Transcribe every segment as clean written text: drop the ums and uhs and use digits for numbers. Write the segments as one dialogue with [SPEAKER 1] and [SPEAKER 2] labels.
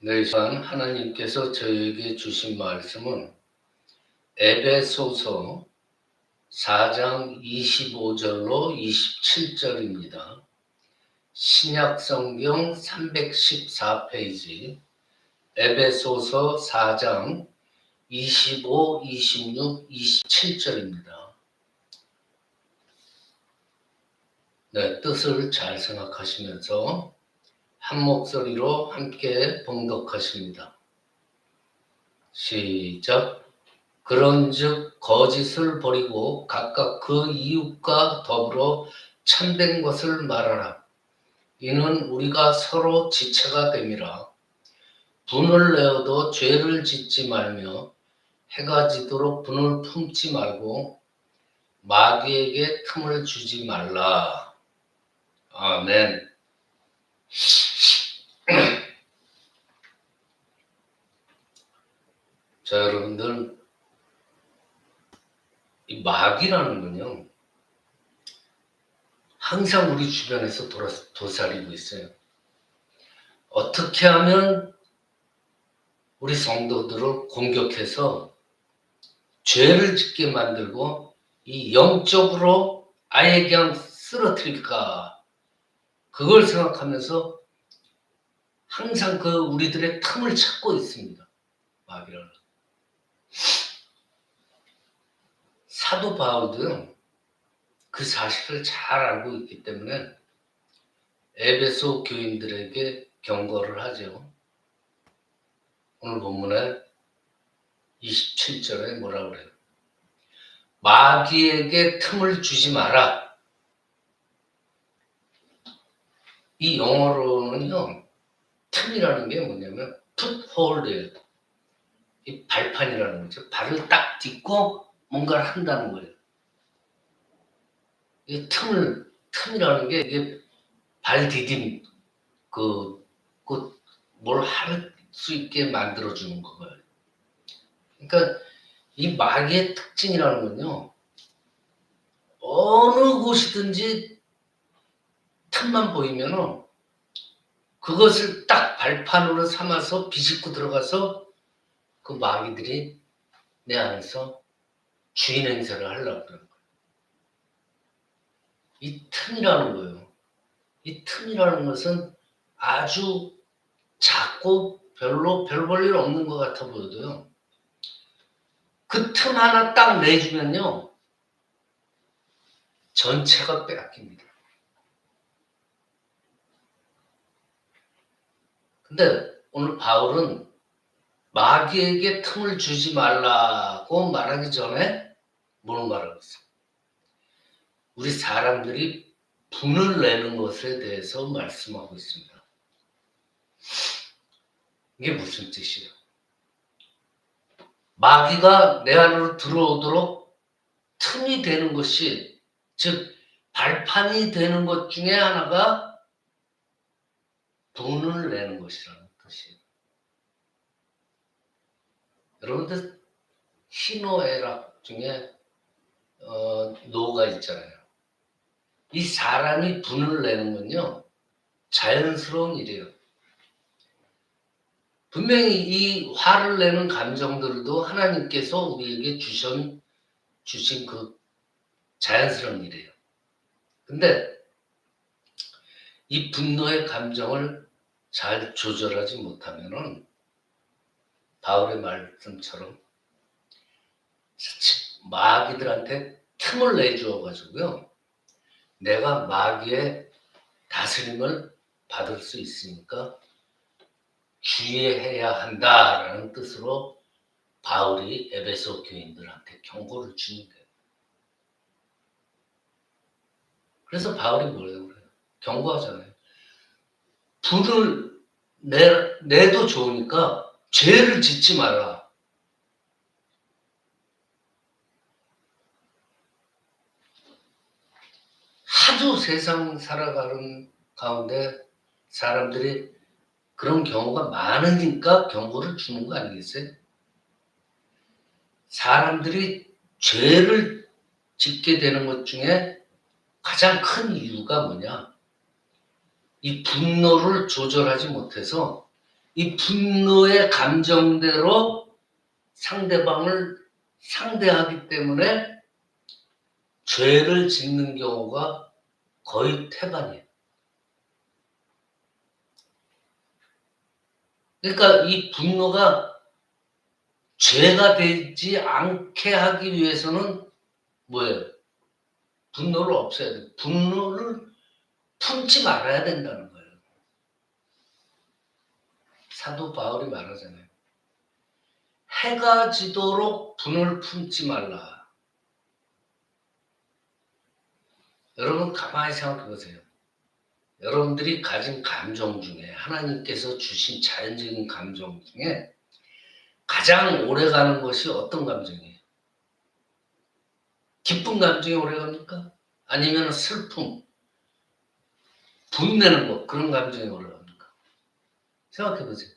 [SPEAKER 1] 네, 이 시간 하나님께서 저에게 주신 말씀은 에베소서 4장 25절로 27절입니다. 신약성경 314페이지 에베소서 4장 25, 26, 27절입니다. 네, 뜻을 잘 생각하시면서 한 목소리로 함께 봉독하십니다. 시작. 그런즉 거짓을 버리고 각각 그 이웃과 더불어 참된 것을 말하라. 이는 우리가 서로 지체가 됨이라. 분을 내어도 죄를 짓지 말며 해가 지도록 분을 품지 말고 마귀에게 틈을 주지 말라. 아멘. 자, 여러분들, 이 마귀라는 건요, 항상 우리 주변에서 도사리고 있어요. 어떻게 하면 우리 성도들을 공격해서 죄를 짓게 만들고 이 영적으로 아예 그냥 쓰러뜨릴까, 그걸 생각하면서 항상 그 우리들의 틈을 찾고 있습니다. 마귀라는. 사도 바울도요, 그 사실을 잘 알고 있기 때문에 에베소 교인들에게 경고를 하죠. 오늘 본문에 27절에 뭐라고 그래요? 마귀에게 틈을 주지 마라. 이 영어로는요, 틈이라는 게 뭐냐면 foothold예요. 이 발판이라는 거죠. 발을 딱 딛고 뭔가를 한다는 거예요. 이 틈이라는 게 이게 발 디딤, 뭘 할 수 있게 만들어주는 거예요. 그러니까 이 마귀의 특징이라는 건요, 어느 곳이든지 틈만 보이면은 그것을 딱 발판으로 삼아서 비집고 들어가서 그 마귀들이 내 안에서 주인 행세를 하려고 그러는 거예요. 이 틈이라는 거예요. 이 틈이라는 것은 아주 작고 별로 별 볼 일 없는 것 같아 보여도요, 그 틈 하나 딱 내주면요, 전체가 빼앗깁니다. 근데 오늘 바울은 마귀에게 틈을 주지 말라고 말하기 전에 뭘 말하고 있어요? 우리 사람들이 분을 내는 것에 대해서 말씀하고 있습니다. 이게 무슨 뜻이에요? 마귀가 내 안으로 들어오도록 틈이 되는 것이, 즉 발판이 되는 것 중에 하나가 분을 내는 것이라는 뜻이에요. 여러분들 희노애락 중에 노가 있잖아요. 이 사람이 분을 내는 건요, 자연스러운 일이에요. 분명히 이 화를 내는 감정들도 하나님께서 우리에게 주신 그 자연스러운 일이에요. 근데 이 분노의 감정을 잘 조절하지 못하면은 바울의 말씀처럼 마귀들한테 틈을 내주어 가지고요, 내가 마귀의 다스림을 받을 수 있으니까 주의해야 한다라는 뜻으로 바울이 에베소 교인들한테 경고를 주는 거예요. 그래서 바울이 뭐라고 그래요? 경고하잖아요. 분을 내도 좋으니까 죄를 짓지 말라. 하도 세상 살아가는 가운데 사람들이 그런 경우가 많으니까 경고를 주는 거 아니겠어요? 사람들이 죄를 짓게 되는 것 중에 가장 큰 이유가 뭐냐? 이 분노를 조절하지 못해서 이 분노의 감정대로 상대방을 상대하기 때문에 죄를 짓는 경우가 거의 태반이에요. 그러니까 이 분노가 죄가 되지 않게 하기 위해서는 뭐예요? 분노를 없애야 돼요. 분노를 품지 말아야 된다는 거예요. 사도 바울이 말하잖아요. 해가 지도록 분을 품지 말라. 여러분 가만히 생각해 보세요. 여러분들이 가진 감정 중에 하나님께서 주신 자연적인 감정 중에 가장 오래가는 것이 어떤 감정이에요? 기쁜 감정이 오래갑니까? 아니면 슬픔, 분내는 것, 그런 감정이 오래갑니까? 생각해 보세요.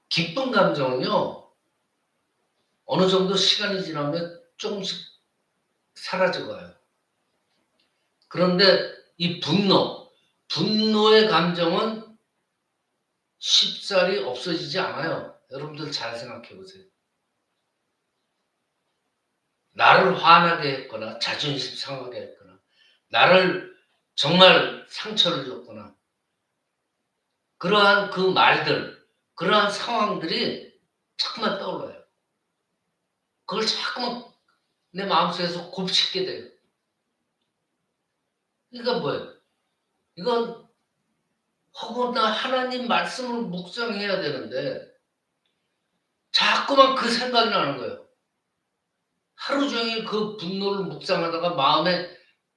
[SPEAKER 1] 기쁜 감정은요, 어느 정도 시간이 지나면 조금씩 사라져가요. 그런데 이 분노의 감정은 쉽사리 없어지지 않아요. 여러분들 잘 생각해 보세요. 나를 화나게 했거나 자존심 상하게 했거나 나를 정말 상처를 줬거나 그러한 그 말들, 그러한 상황들이 자꾸만 떠올라요. 그걸 자꾸만 내 마음속에서 곱씹게 돼요. 그러니까 뭐예요? 이건 허구나 하나님 말씀을 묵상해야 되는데 자꾸만 그 생각이 나는 거예요. 하루 종일 그 분노를 묵상하다가 마음에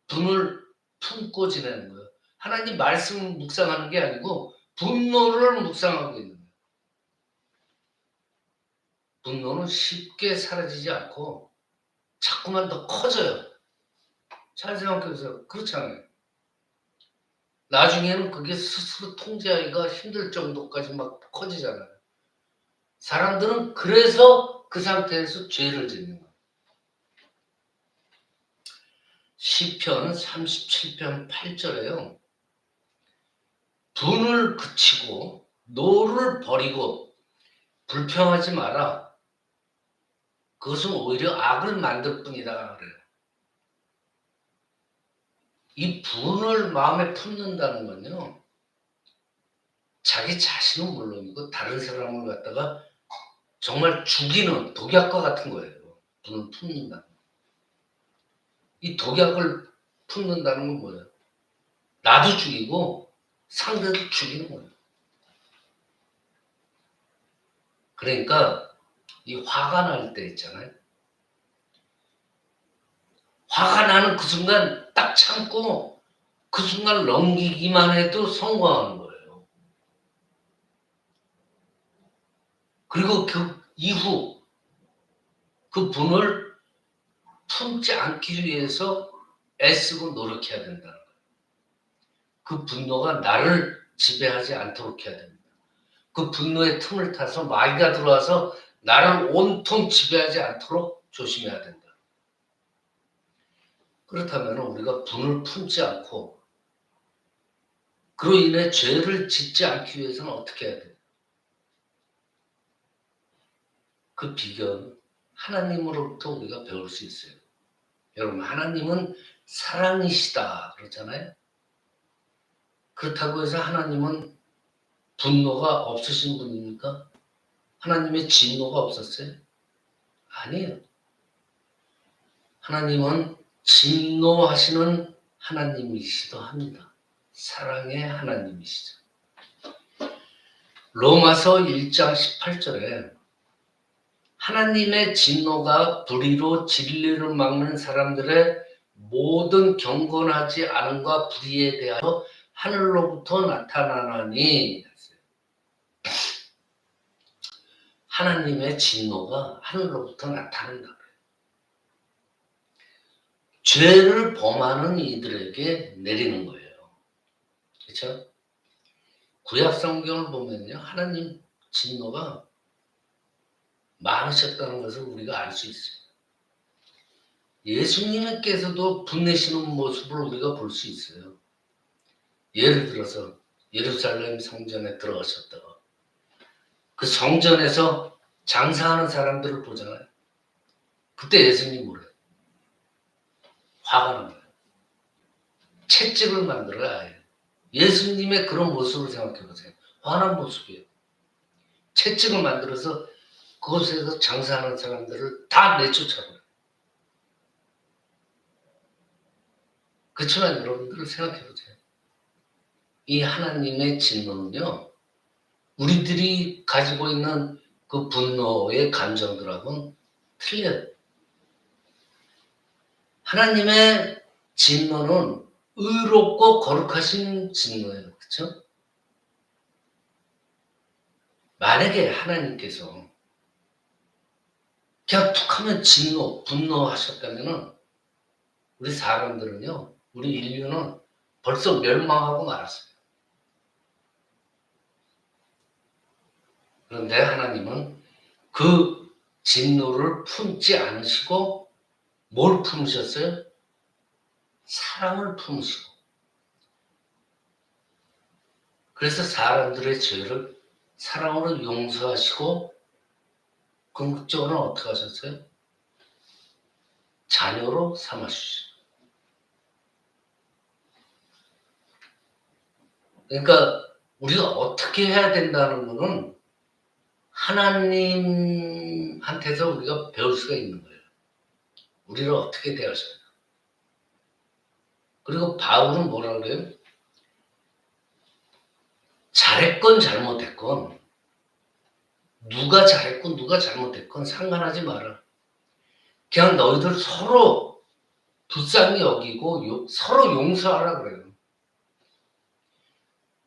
[SPEAKER 1] 분을 품고 지내는 거예요. 하나님 말씀을 묵상하는 게 아니고 분노를 묵상하고 있는 거예요. 분노는 쉽게 사라지지 않고 자꾸만 더 커져요. 잘 생각해보세요. 그렇잖아요. 나중에는 그게 스스로 통제하기가 힘들 정도까지 막 커지잖아요. 사람들은 그래서 그 상태에서 죄를 짓는 거예요. 시편 37편 8절에요. 분을 그치고 노를 버리고 불평하지 마라. 그것은 오히려 악을 만들 뿐이다 그래요. 이 분을 마음에 품는다는 건요. 자기 자신은 물론이고 다른 사람을 갖다가 정말 죽이는 독약과 같은 거예요. 분을 품는다. 이 독약을 품는다는 건 뭐예요? 나도 죽이고 상대도 죽이는 거예요. 그러니까 이 화가 날 때 있잖아요. 화가 나는 그 순간 딱 참고 그 순간 넘기기만 해도 성공하는 거예요. 그리고 그 이후 그 분을 품지 않기 위해서 애쓰고 노력해야 된다는 거예요. 그 분노가 나를 지배하지 않도록 해야 됩니다. 그 분노의 틈을 타서 마귀가 들어와서 나를 온통 지배하지 않도록 조심해야 된다. 그렇다면 우리가 분을 품지 않고 그로 인해 죄를 짓지 않기 위해서는 어떻게 해야 돼요? 그 비결은 하나님으로부터 우리가 배울 수 있어요. 여러분, 하나님은 사랑이시다 그러잖아요. 그렇다고 해서 하나님은 분노가 없으신 분입니까? 하나님의 진노가 없었어요? 아니에요. 하나님은 진노하시는 하나님이시기도 합니다. 사랑의 하나님이시죠. 로마서 1장 18절에 하나님의 진노가 불의로 진리를 막는 사람들의 모든 경건하지 않음과 불의에 대하여 하늘로부터 나타나나니 하나님의 진노가 하늘로부터 나타난다. 죄를 범하는 이들에게 내리는 거예요. 그렇죠? 구약 성경을 보면요. 하나님 진노가 많으셨다는 것을 우리가 알 수 있어요. 예수님께서도 분내시는 모습을 우리가 볼 수 있어요. 예를 들어서 예루살렘 성전에 들어가셨다가 그 성전에서 장사하는 사람들을 보잖아요. 그때 예수님이 뭐래요? 화가 난 거예요. 채찍을 만들어야 해요. 예수님의 그런 모습을 생각해 보세요. 화난 모습이에요. 채찍을 만들어서 그곳에서 장사하는 사람들을 다 내쫓아버려요. 그렇지만 여러분들 생각해 보세요. 이 하나님의 진노는요, 우리들이 가지고 있는 그 분노의 감정들하고는 틀려요. 하나님의 진노는 의롭고 거룩하신 진노예요. 그렇죠? 만약에 하나님께서 그냥 툭 하면 진노, 분노하셨다면은 우리 사람들은요, 우리 인류는 벌써 멸망하고 말았어요. 그런데 하나님은 그 진노를 품지 않으시고 뭘 품으셨어요? 사랑을 품으시고. 그래서 사람들의 죄를 사랑으로 용서하시고 궁극적으로는 어떻게 하셨어요? 자녀로 삼아주시죠. 그러니까 우리가 어떻게 해야 된다는 것은 하나님한테서 우리가 배울 수가 있는 거예요. 우리를 어떻게 대하셔야 돼요. 그리고 바울은 뭐라 그래요? 잘했건 잘못했건 누가 잘했건 누가 잘못했건 상관하지 마라. 그냥 너희들 서로 불쌍히 여기고 서로 용서하라 그래요.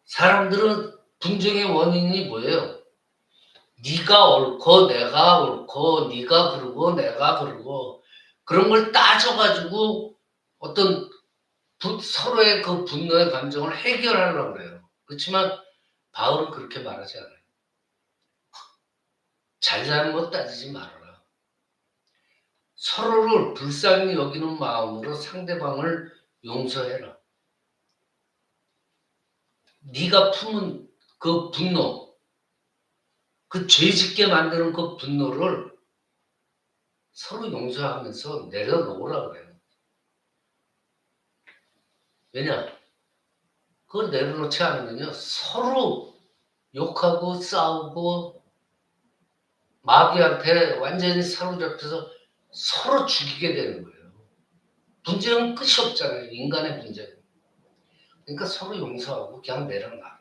[SPEAKER 1] 사람들은 분쟁의 원인이 뭐예요? 네가 옳고 내가 옳고 네가 그러고 내가 그러고 그런 걸 따져가지고 어떤 서로의 그 분노의 감정을 해결하려고 그래요. 그렇지만 바울은 그렇게 말하지 않아요. 잘잘못 따지지 말아라. 서로를 불쌍히 여기는 마음으로 상대방을 용서해라. 네가 품은 그 분노, 그 죄짓게 만드는 그 분노를 서로 용서하면서 내려놓으라 그래요. 왜냐? 그걸 내려놓지 않으면요, 서로 욕하고 싸우고 마귀한테 완전히 사로잡혀서 서로 죽이게 되는 거예요. 분쟁은 끝이 없잖아요. 인간의 분쟁. 그러니까 서로 용서하고 그냥 내려놔라.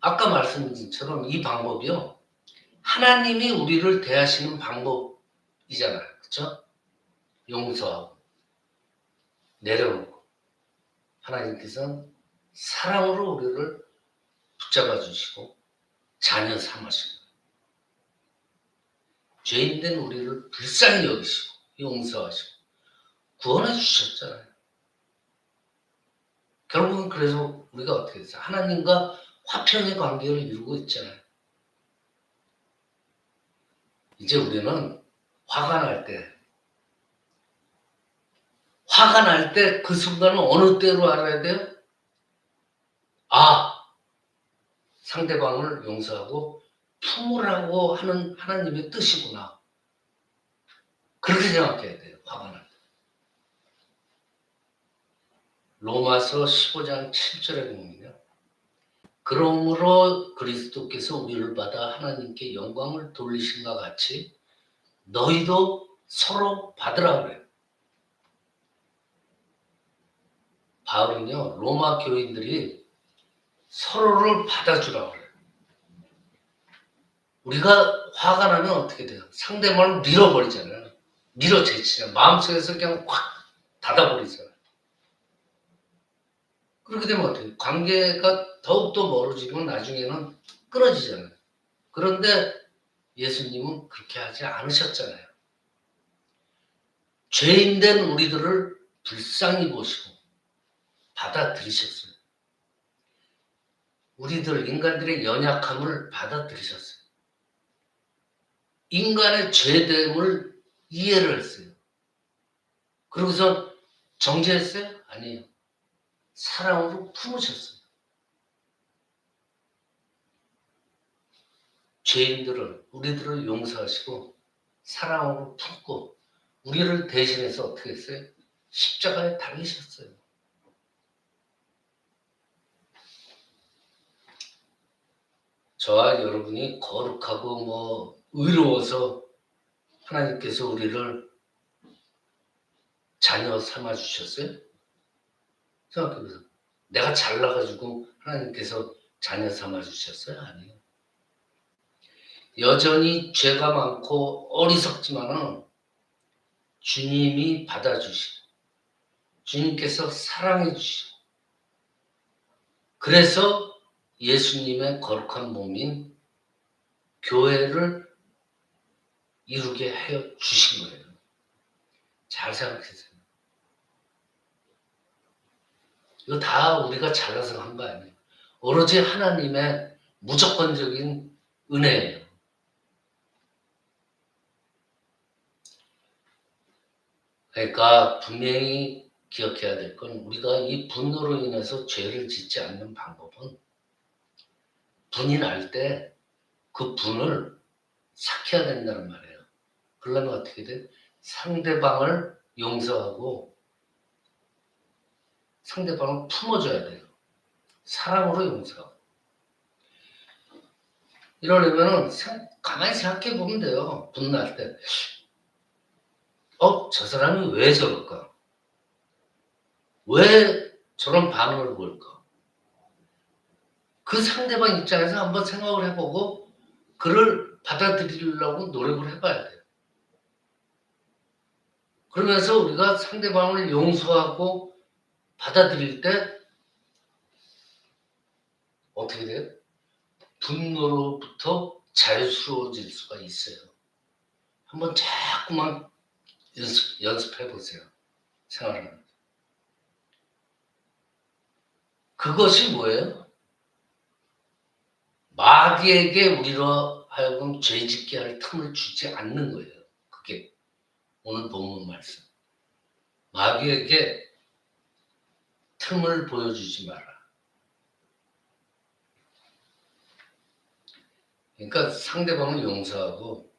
[SPEAKER 1] 아까 말씀드린 것처럼 이 방법이요, 하나님이 우리를 대하시는 방법이잖아요. 그렇죠? 용서하고 내려놓고 하나님께서는 사랑으로 우리를 붙잡아 주시고 자녀 삼으시고 죄인된 우리를 불쌍히 여기시고 용서하시고 구원해 주셨잖아요. 결국은 그래서 우리가 어떻게 됐어요? 하나님과 화평의 관계를 이루고 있잖아요. 이제 우리는 화가 날 때 그 순간은 어느 때로 알아야 돼요? 아, 상대방을 용서하고 품으라고 하는 하나님의 뜻이구나. 그렇게 생각해야 돼요. 화가 날 때. 로마서 15장 7절에 보면요. 그러므로 그리스도께서 우리를 받아 하나님께 영광을 돌리신과 같이 너희도 서로 받으라 그래요. 바울은요, 로마 교인들이 서로를 받아주라 그래요. 우리가 화가 나면 어떻게 돼요? 상대방을 밀어버리잖아요. 밀어제치잖아요. 마음속에서 그냥 확 닫아버리잖아요. 그렇게 되면 어떻게 돼요? 관계가 더욱더 멀어지면 나중에는 끊어지잖아요. 그런데 예수님은 그렇게 하지 않으셨잖아요. 죄인된 우리들을 불쌍히 보시고 받아들이셨어요. 우리들 인간들의 연약함을 받아들이셨어요. 인간의 죄됨을 이해를 했어요. 그러고서 정죄했어요? 아니에요. 사랑으로 품으셨어요. 죄인들을 우리들을 용서하시고 사랑으로 품고 우리를 대신해서 어떻게 했어요? 십자가에 달리셨어요. 저와 여러분이 거룩하고 의로워서 하나님께서 우리를 자녀 삼아 주셨어요? 생각해보세요. 내가 잘나가지고 하나님께서 자녀 삼아 주셨어요? 아니에요. 여전히 죄가 많고 어리석지만은 주님이 받아주시고 주님께서 사랑해 주시고 그래서 예수님의 거룩한 몸인 교회를 이루게 하여 주신 거예요. 잘 생각해보세요. 이거 다 우리가 잘나서 한 거 아니에요. 오로지 하나님의 무조건적인 은혜예요. 그러니까 분명히 기억해야 될 건 우리가 이 분노로 인해서 죄를 짓지 않는 방법은 분이 날 때 그 분을 삭혀야 된다는 말이에요. 그러려면 어떻게 돼? 상대방을 용서하고 상대방을 품어줘야 돼요. 사랑으로 용서하고. 이러려면 가만히 생각해 보면 돼요. 분날 때. 저 사람이 왜 저럴까? 왜 저런 반응을 보일까? 그 상대방 입장에서 한번 생각을 해보고 그를 받아들이려고 노력을 해봐야 돼요. 그러면서 우리가 상대방을 용서하고 받아들일 때 어떻게 돼요? 분노로부터 자유스러워질 수가 있어요. 한번 자꾸만 연습해 보세요. 생활하면서. 그것이 뭐예요? 마귀에게 우리로 하여금 죄짓게 할 틈을 주지 않는 거예요. 그게 오늘 본문 말씀. 마귀에게 틈을 보여주지 마라. 그러니까 상대방을 용서하고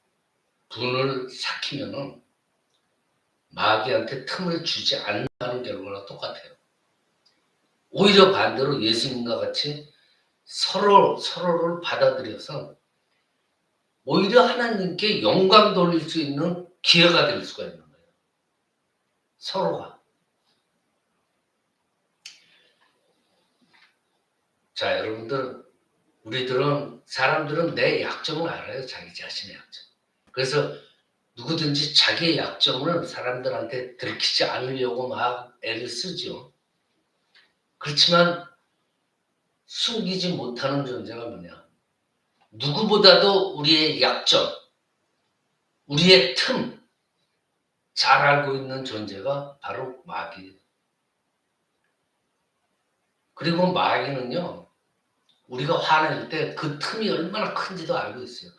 [SPEAKER 1] 분을 삭히면은 마귀한테 틈을 주지 않는다는 결과랑 똑같아요. 오히려 반대로 예수님과 같이 서로를 받아들여서 오히려 하나님께 영광 돌릴 수 있는 기회가 될 수가 있는 거예요. 서로가. 자, 여러분들, 사람들은 내 약점을 알아요. 자기 자신의 약점. 그래서 누구든지 자기의 약점을 사람들한테 들키지 않으려고 막 애를 쓰죠. 그렇지만 숨기지 못하는 존재가 뭐냐? 누구보다도 우리의 약점, 우리의 틈, 잘 알고 있는 존재가 바로 마귀예요. 그리고 마귀는요, 우리가 화낼 때 그 틈이 얼마나 큰지도 알고 있어요.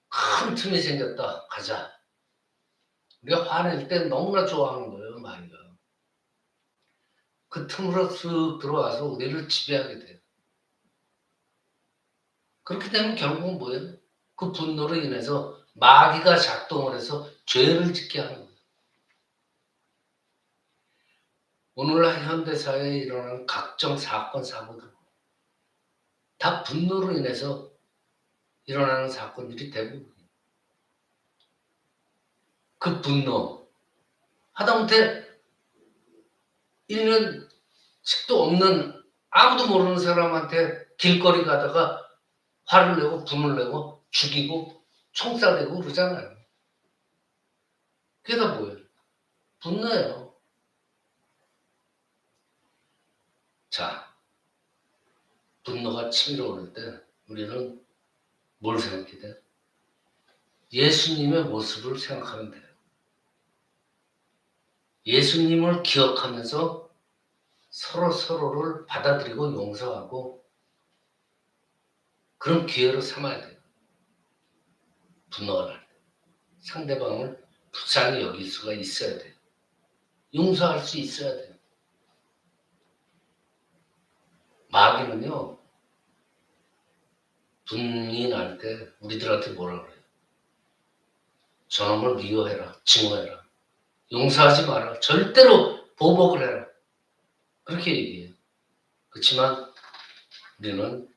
[SPEAKER 1] 큰 틈이 생겼다. 가자. 우리가 화낼 때 너무나 좋아하는 거예요, 마귀가. 그 틈으로 쓱 들어와서 우리를 지배하게 돼요. 그렇게 되면 결국은 뭐예요? 그 분노로 인해서 마귀가 작동을 해서 죄를 짓게 하는 거예요. 오늘날 현대사회에 일어나는 각종 사건, 사고들 다 분노로 인해서 일어나는 사건들이 대부분이에요. 그 분노 하다못해 1년씩도 없는 아무도 모르는 사람한테 길거리 가다가 화를 내고 분을 내고 죽이고 총 쏴대고 그러잖아요. 그게 다 뭐예요? 분노예요. 자, 분노가 치밀어 오를 때 우리는 뭘 생각해야 돼요? 예수님의 모습을 생각하면 돼요. 예수님을 기억하면서 서로를 받아들이고 용서하고 그런 기회로 삼아야 돼요. 분노가 날 때. 상대방을 불쌍히 여길 수가 있어야 돼요. 용서할 수 있어야 돼요. 마귀는요, 분이 날 때 우리들한테 뭐라 그래요? 저놈을 미워해라, 증오해라, 용서하지 마라, 절대로 보복을 해라, 그렇게 얘기해요. 그렇지만 우리는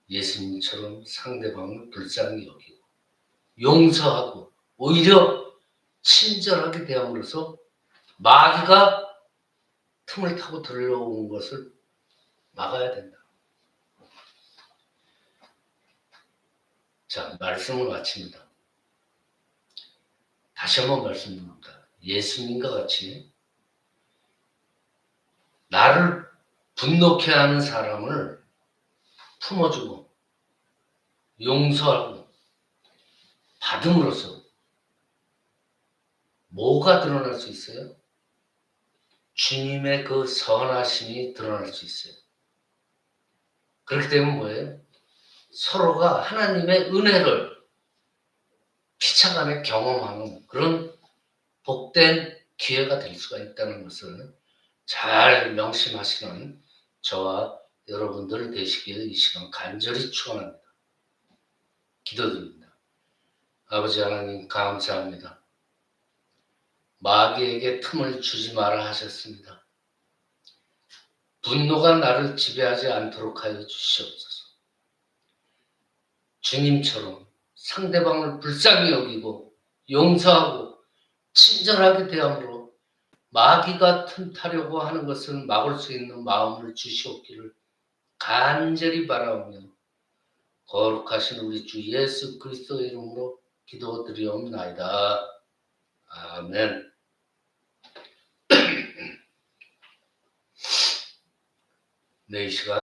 [SPEAKER 1] 예수님처럼 상대방을 불쌍히 여기고 용서하고 오히려 친절하게 대함으로써 마귀가 틈을 타고 들어오는 것을 막아야 된다. 자, 말씀을 마칩니다. 다시 한번 말씀드립니다. 예수님과 같이 나를 분노케 하는 사람을 품어주고 용서하고 받음으로써 뭐가 드러날 수 있어요? 주님의 그 선하심이 드러날 수 있어요. 그렇기 때문에 뭐예요? 서로가 하나님의 은혜를 피차간에 경험하는 그런 복된 기회가 될 수가 있다는 것을 잘 명심하시는 저와 여러분들 되시기를 이 시간 간절히 축원합니다. 기도드립니다. 아버지 하나님 감사합니다. 마귀에게 틈을 주지 마라 하셨습니다. 분노가 나를 지배하지 않도록 하여 주시옵소서. 주님처럼 상대방을 불쌍히 여기고 용서하고 친절하게 대함으로 마귀가 틈타려고 하는 것을 막을 수 있는 마음을 주시옵기를 간절히 바라오며 거룩하신 우리 주 예수 그리스도의 이름으로 기도드리옵나이다. 아멘. 네, 이 시간